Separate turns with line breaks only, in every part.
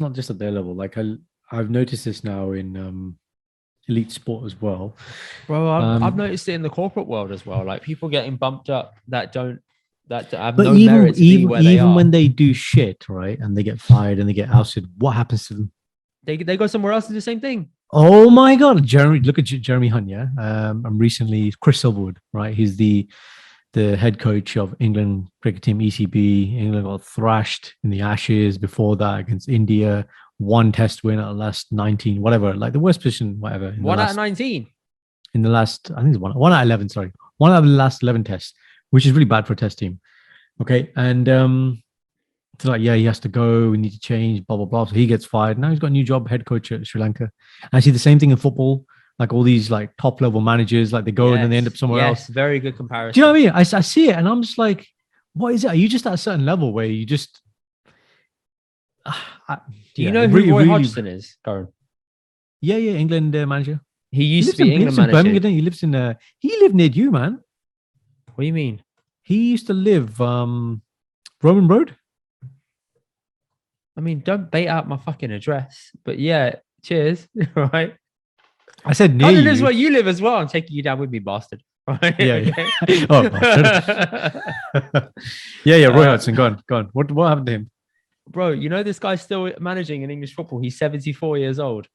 not just at their level. Like I've noticed this now in elite sport as well.
Bro, I've
Um,
noticed it in the corporate world as well. Like people getting bumped up that have
but
no
even
merit to be
even
where they
even
are.
when they do shit, right, and they get fired and they get ousted, what happens to them?
They go somewhere else and do the same thing.
Oh my God, Jeremy! Look at Jeremy Hunt. Yeah, and recently Chris Silverwood, right? He's the head coach of England cricket team ECB. England got thrashed in the Ashes before that against India. One test win at the last 19, whatever, like the worst position, whatever,
One out of 19.
in the last, I think it's one out of 11, sorry. One out of the last 11 tests, which is really bad for a test team. Okay. And it's like, yeah, he has to go. We need to change, blah, blah, blah. So he gets fired. Now he's got a new job, head coach at Sri Lanka. And I see the same thing in football. Like all these like top level managers, like they go and then they end up
Yes,
somewhere else.
yes, very good
Do you know
comparison.
what I mean? I see it and I'm just like, what is it? Are you just at a certain level where you just, uh,
Do you
yeah,
know
it
who
really,
Roy
really,
Hodgson is, Karen?
yeah, England manager.
He
He
used to
lives
be
in
England manager.
Birmingham. He lives in he lived near you, man.
What do you mean?
He used to live Roman Road.
I mean, don't bait out my fucking address. But yeah, cheers. Right.
I said near
Kind of lives
you.
where you live as well. I'm taking you down with me, bastard. Right.
Yeah,
Okay.
yeah. Oh, bastard. Yeah. Roy Hodgson, go on, go on. What happened to him?
Bro, you know this guy's still managing in English football. He's 74 years old.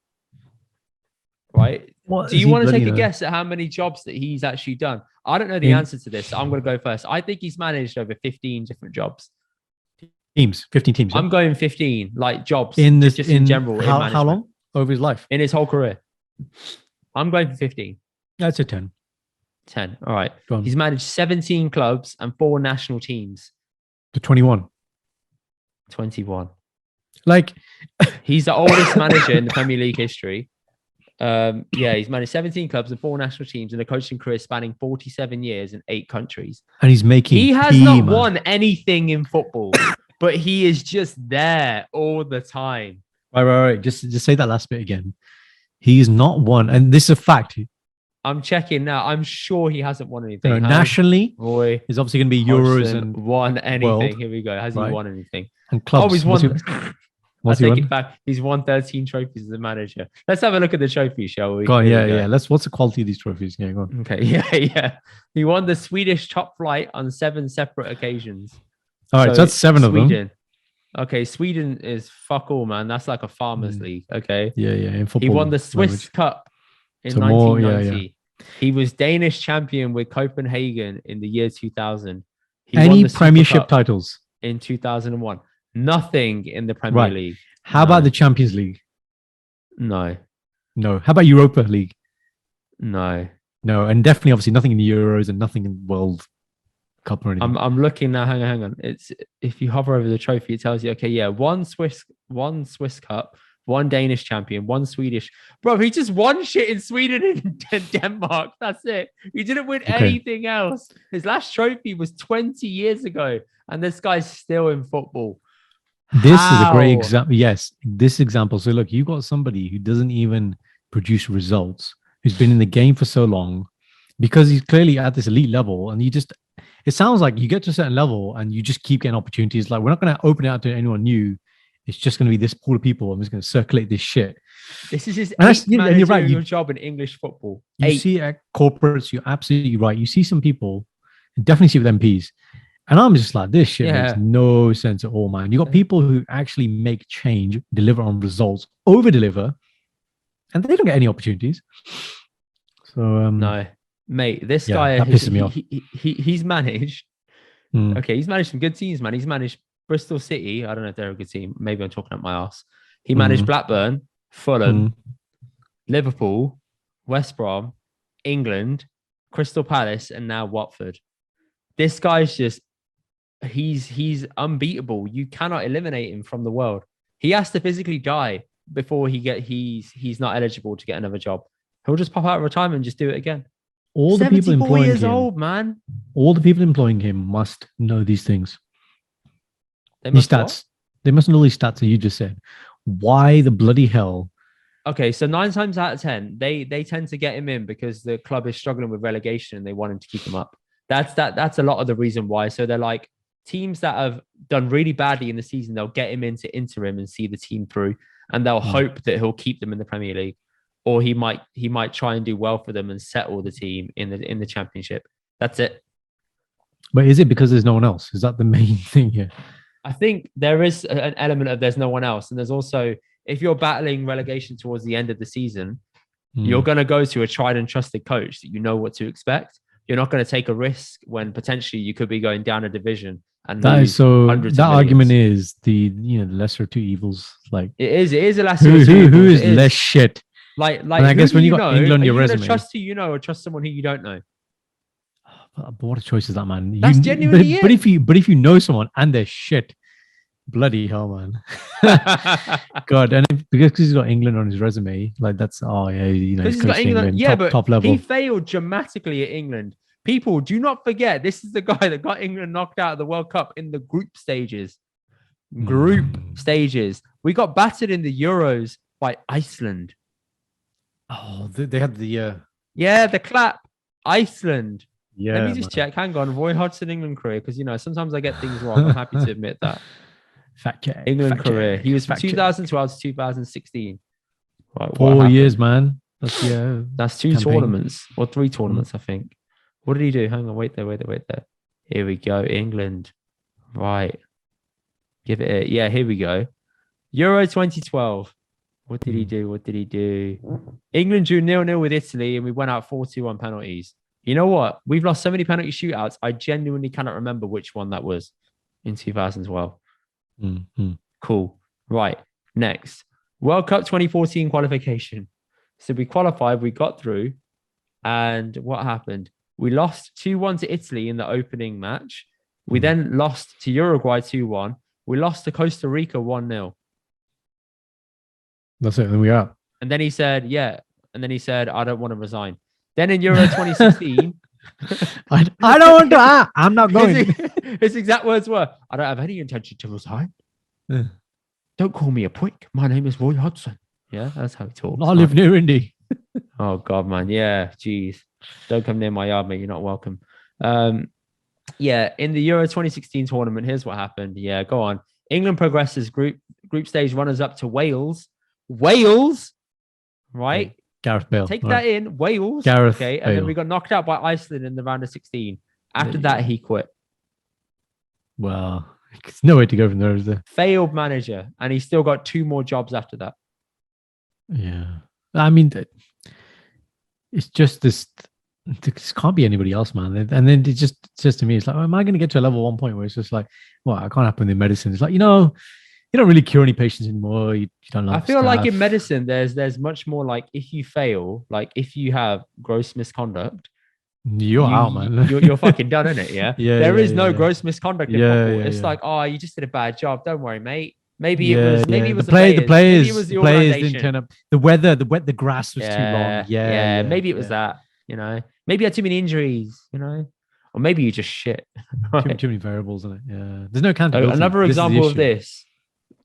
Right?
What
Do
is
you
he
want to
bloody
take a
know?
guess at how many jobs that he's actually done? I don't know the
In
answer to this. So I'm going to go first. I think he's managed over 15 different jobs.
teams, 15 teams, yeah.
I'm going 15, like jobs,
In this,
just in
in
general in
how
management
long over his life?
in his whole career. I'm going for 15.
That's a 10.
10. All right.
Go on
He's managed 17 clubs and 4 national teams.
to 21.
21.
Like,
He's the oldest manager in the Premier League history. Yeah, he's managed 17 clubs and 4 national teams in a coaching career spanning 47 years in 8 countries.
and he's making
He has
P,
not
man.
won anything in football, but he is just there all the time.
Right. Just say that last bit again. He's not won, and this is a fact.
I'm checking now. I'm sure he hasn't won anything.
Nationally,
Roy
is obviously going to be Euros
Hodgson
and
won anything?
world,
Here we go. Has he
right?
won anything?
And
Oh,
clubs.
he's won. I
What's he
take it
won?
back. He's won 13 trophies as a manager. Let's have a look at the trophies, shall we?
Go on,
Here we
yeah.
go.
What's the quality of these trophies? Yeah, go on.
Okay, yeah. He won the Swedish top flight on 7 separate occasions.
All right, so that's 7 of them.
Sweden. Okay, Sweden is fuck all, man. That's like a farmers league. Okay.
Yeah, in football.
He won the Swiss
language.
Cup in
So more,
1990. He was Danish champion with Copenhagen in the year 2000. He
Any
won the Super
Premiership
Cup
titles?
in 2001. Nothing in the Premier
Right.
League.
How about the Champions League?
No.
No. How about Europa League?
No.
No, and definitely, obviously, nothing in the Euros and nothing in World Cup or anything.
I'm looking now. Hang on. It's if you hover over the trophy, it tells you, okay, yeah, one Swiss Cup, one Danish champion, one Swedish. Bro, he just won shit in Sweden and Denmark. That's it. He didn't win anything else. His last trophy was 20 years ago, and this guy's still in football.
This is a great example. Yes, this example. So look, you got somebody who doesn't even produce results, who's been in the game for so long, because he's clearly at this elite level, and it sounds like you get to a certain level and you just keep getting opportunities. Like, we're not going to open it out to anyone new. It's just going to be this pool of people. I'm just going to circulate this shit.
This is his eighth managerial job in English football.
You see at corporates, you're absolutely right. You see some people, definitely see with MPs, and I'm just like, this shit makes no sense at all, man. You got people who actually make change, deliver on results, over deliver, and they don't get any opportunities. So
no, mate, this guy
that pisses me off.
He's managed. Okay, he's managed some good teams, man. He's managed Bristol City. I don't know if they're a good team. Maybe I'm talking up my ass. He managed Blackburn, Fulham, Liverpool, West Brom, England, Crystal Palace, and now Watford. This guy's just he's unbeatable. You cannot eliminate him from the world. He has to physically die before he's not eligible to get another job. He'll just pop out of retirement and just do it again.
All the people employing
years
him,
old, man.
All the people employing him must know these things.
They must
stats. They must know these stats that you just said. Why the bloody hell?
Okay, so 9 times out of 10, they tend to get him in because the club is struggling with relegation and they want him to keep him up. That's a lot of the reason why. So they're like, teams that have done really badly in the season, they'll get him into interim and see the team through, and they'll hope that he'll keep them in the Premier League, or he might try and do well for them and settle the team in the Championship. That's it.
But is it because there's no one else? Is that the main thing here?
I think there is an element of there's no one else, and there's also, if you're battling relegation towards the end of the season, you're going to go to a tried and trusted coach that you know what to expect. You're not going to take a risk when potentially you could be going down a division. And
that is so. That argument is the lesser two evils. Like
it is a lesser.
Who is less shit?
Like
and I guess when you got England on your resume,
trust who you know or trust someone who you don't know.
But what a choice is that, man?
That's genuinely it.
But if you know someone and they're shit, bloody hell, man. God, and because he's got England on his resume, like that's he's got England, top level.
He failed dramatically at England. People, do not forget, this is the guy that got England knocked out of the World Cup in the group stages. Stages. We got battered in the Euros by Iceland.
Oh, they had the
the clap. Iceland.
Yeah.
Let me just check. Hang on. Roy Hodgson England career, because sometimes I get things wrong. I'm happy to admit that.
Fact check.
England career. He was from 2012 to 2016. Right,
4 years, man.
That's two
campaign.
tournaments or 3 tournaments, I think. What did he do? Hang on. Wait there. Here we go. England. Right. Give it. Yeah, here we go. Euro 2012. What did he do? England drew 0-0 with Italy, and we went out 4-2 on penalties. You know what? We've lost so many penalty shootouts. I genuinely cannot remember which one that was in 2012. Cool. Right. Next. World Cup 2014 qualification. So we qualified, we got through. And what happened? We lost 2-1 to Italy in the opening match. We then lost to Uruguay 2-1. We lost to Costa Rica 1-0.
That's it. Then we are.
And then he said, I don't want to resign. Then in Euro 2016,
I don't want to. I'm not going.
His exact words were, I don't have any intention to resign.
Yeah.
Don't call me a prick. My name is Roy Hodgson. Yeah, that's how he talks.
I live near Indy.
Oh, God, man. Yeah, geez. Don't come near my yard, mate. You're not welcome. Yeah, in the Euro 2016 tournament, here's what happened. Yeah, go on. England progresses group stage runners up to Wales. Wales, right?
Gareth Bale.
Take that in. Wales.
Gareth
okay. And
Bale.
then we got knocked out by Iceland in the round of 16. After that, he quit.
Well, there's no way to go from there, is there?
Failed manager. And he still got 2 more jobs after that.
Yeah. I mean, it's just this. This can't be anybody else, man. And then it just says to me, it's like, am I going to get to a level 1 point where it's just like, well, I can't happen in medicine. It's like, you don't really cure any patients anymore. You don't know.
I feel like in medicine, there's much more like if you fail, like if you have gross misconduct,
you're out, man.
You're fucking done, isn't it? Yeah.
There
is no gross misconduct in football. It's like, oh, you just did a bad job. Don't worry, mate. Maybe it was the players. Maybe it was the organization.
Didn't turn up. The weather, the grass was too long. Yeah.
Maybe it was that. Maybe you had too many injuries. Or maybe you just shit.
Right? Too many variables in it. Yeah. There's no accountability.
Another example of this.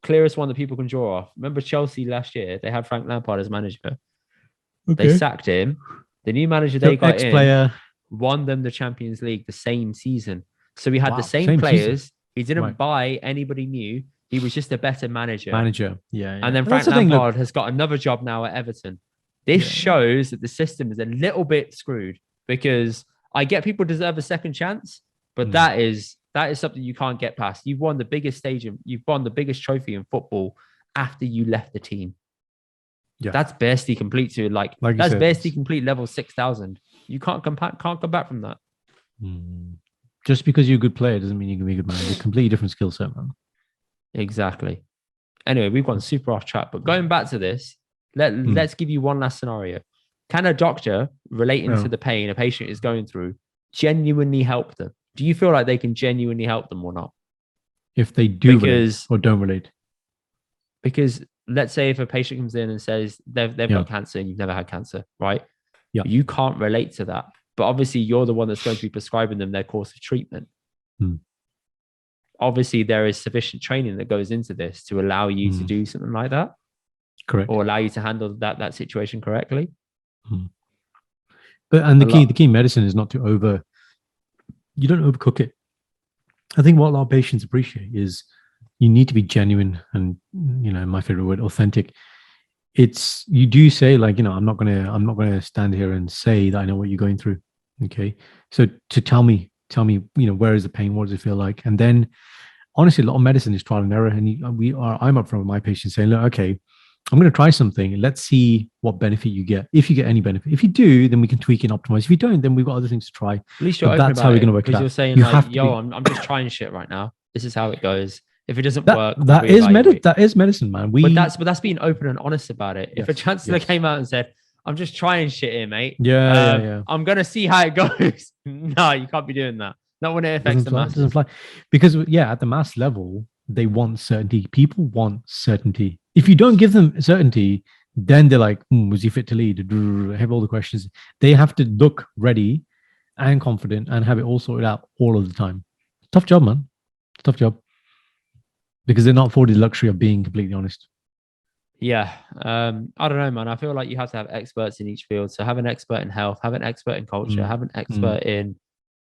Clearest one that people can draw off. Remember Chelsea last year? They had Frank Lampard as manager. Okay. They sacked him. The new manager they got in won them the Champions League the same season. So we had the same players. Season. He didn't buy anybody new. He was just a better manager.
Yeah.
And then Frank Lampard has got another job now at Everton. This shows that the system is a little bit screwed, because I get people deserve a second chance, but that is something you can't get past. You've won the biggest you've won the biggest trophy in football after you left the team. Yeah. That's basically complete to that's basically complete level 6,000. You can't come back from that.
Just because you're a good player doesn't mean you can be a good man. It's a completely different skill set, man.
Exactly. Anyway, we've gone super off track, but going back to this, let's give you one last scenario. Can a doctor relating to the pain a patient is going through genuinely help them? Do you feel like they can genuinely help them or not?
If they do relate or don't relate?
Because let's say if a patient comes in and says they've got cancer and you've never had cancer, right?
Yeah.
You can't relate to that. But obviously you're the one that's going to be prescribing them their course of treatment. Obviously there is sufficient training that goes into this to allow you to do something like that.
Correct.
Or allow you to handle that situation correctly.
But the key medicine is not to you don't overcook it. I think what a lot of patients appreciate is you need to be genuine and, my favorite word, authentic. It's, you do say like, I'm not gonna stand here and say that I know what you're going through. Okay. So to tell me, where is the pain? What does it feel like? And then honestly, a lot of medicine is trial and error. And I'm up front with my patients saying, look, okay, I'm going to try something. Let's see what benefit you get. If you get any benefit, if you do, then we can tweak and optimize. If you don't, then we've got other things to try.
At least you're
But
open
that's how
about
we're
it,
going to work it
because
out.
you're saying
You
like,
have to
yo,
be.
I'm just trying shit right now. This is how it goes. If it doesn't
That
work,
that
we'll
is
reevaluate.
that is medicine, man.
But that's being open and honest about it. If a
Yes,
chancellor
yes.
came out and said, "I'm just trying shit here, mate.
Yeah.
I'm gonna see how it goes." No, you can't be doing that. Not when it affects
Doesn't
the
fly. Doesn't
masses.
fly. Because at the mass level, they want certainty. People want certainty. If you don't give them certainty, then they're like, was he fit to lead? Have all the questions. They have to look ready and confident and have it all sorted out all of the time. Tough job, man. Tough job. Because they're not afforded the luxury of being completely honest.
Yeah. I don't know, man. I feel like you have to have experts in each field. So have an expert in health, have an expert in culture, have an
Mm,
expert in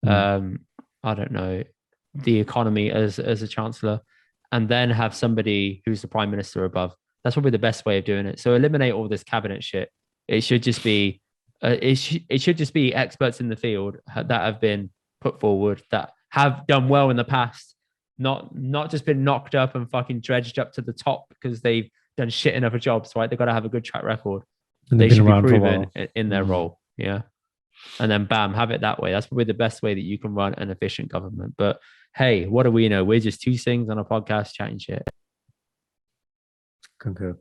mm.
I don't know, the economy as a chancellor, and then have somebody who's the prime minister above. That's probably the best way of doing it. So eliminate all this cabinet shit. It should just be it should just be experts in the field that have been put forward, that have done well in the past, not just been knocked up and fucking dredged up to the top because they've done shit in other jobs, right? They've got to have a good track record.
And they've
They
been
should be
around for a
proven
while.
in their role. Yeah. And then bam, have it that way. That's probably the best way that you can run an efficient government. But hey, what do we know? We're just two things on a podcast chatting shit.
Concur.